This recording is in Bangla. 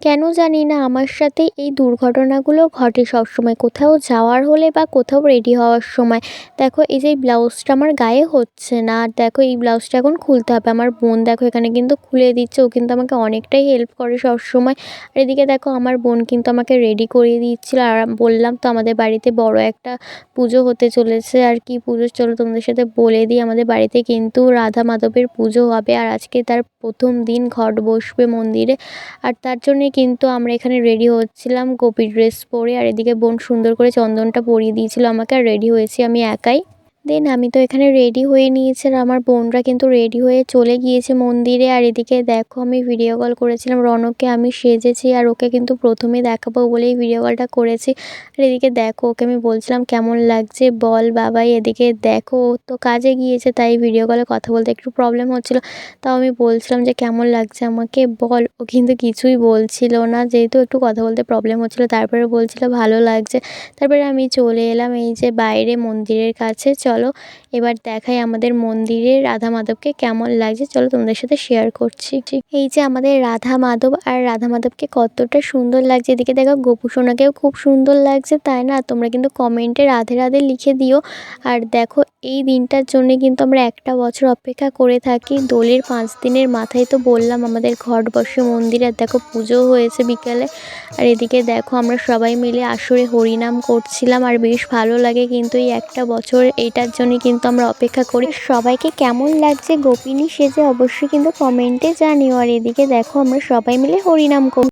কেন জানি না আমার সাথে এই দুর্ঘটনাগুলো ঘটে সবসময়। কোথাও যাওয়ার হলে বা কোথাও রেডি হওয়ার সময়। দেখো এই যে ব্লাউজটা আমার গায়ে হচ্ছে না। আর দেখো এই ব্লাউজটা এখন খুলতে হবে। আমার বোন দেখো এখানে কিন্তু খুলে দিচ্ছে। ও কিন্তু আমাকে অনেকটাই হেল্প করে সবসময়। আর এদিকে দেখো আমার বোন কিন্তু আমাকে রেডি করিয়ে দিচ্ছিল। আর বললাম তো আমাদের বাড়িতে বড় একটা পুজো হতে চলেছে। আর কি পুজো চলো তোমাদের সাথে বলে দিই। আমাদের বাড়িতে কিন্তু রাধা মাধবের পুজো হবে। আর আজকে তার প্রথম দিন ঘট বসবে মন্দিরে। আর তার জন্যই কিন্তু আমরা এখানে রেডি হচ্ছিলাম গোপী ড্রেস পরে। আর এদিকে বোন সুন্দর করে চন্দনটা পরিয়ে দিয়েছিল আমাকে। আর রেডি হয়েছি আমি একাই। দেন আমি তো এখানে রেডি হয়ে নিয়েছি আর আমার বোনরা কিন্তু রেডি হয়ে চলে গিয়েছে মন্দিরে। আর এদিকে দেখো আমি ভিডিও কল করেছিলাম রনককে, আমি সেজেছি আর ওকে কিন্তু প্রথমে দেখাবো বলেই ভিডিও কলটা করেছি। আর এদিকে দেখো ওকে আমি বলছিলাম কেমন লাগছে বল বাবাই। এদিকে দেখো ও তো কাজে গিয়েছে তাই ভিডিও কলে কথা বলতে একটু প্রবলেম হচ্ছিল। তাও আমি বলছিলাম যে কেমন লাগছে আমাকে বল। ও কিন্তু কিছুই বলছিল না, যেহেতু একটু কথা বলতে প্রবলেম হচ্ছিল। তারপরে বলছিল ভালো লাগছে। তারপরে আমি চলে এলাম এই যে বাইরে মন্দিরের কাছে। চলো এবার দেখাই আমাদের মন্দিরে রাধা মাধবকে কেমন লাগছে। চলো তোমাদের সাথে শেয়ার করছি। এই যে আমাদের রাধা মাধব, আর রাধা মাধবকে কতটা সুন্দর লাগছে। এদিকে দেখো গোপু সোনাকেও খুব সুন্দর লাগছে, তাই না? তোমরা কিন্তু কমেন্টে রাধে রাধে লিখে দিও। আর দেখো এই দিনটার জন্য কিন্তু আমরা একটা বছর অপেক্ষা করে থাকি। দোলের 5 দিনের মাথায় তো বললাম আমাদের ঘট বসে মন্দিরে। আর দেখো পুজো হয়েছে বিকেলে। আর এদিকে দেখো আমরা সবাই মিলে আসরে হরিনাম করছিলাম। আর বেশ ভালো লাগে কিন্তু এই একটা বছর এইটার জন্য কিন্তু আমরা অপেক্ষা করি। সবাইকে কেমন লাগছে গোপিনী সেজে অবশ্যই কিন্তু কমেন্টে জানিও। আর এদিকে দেখো আমরা সবাই মিলে হরিনাম করি।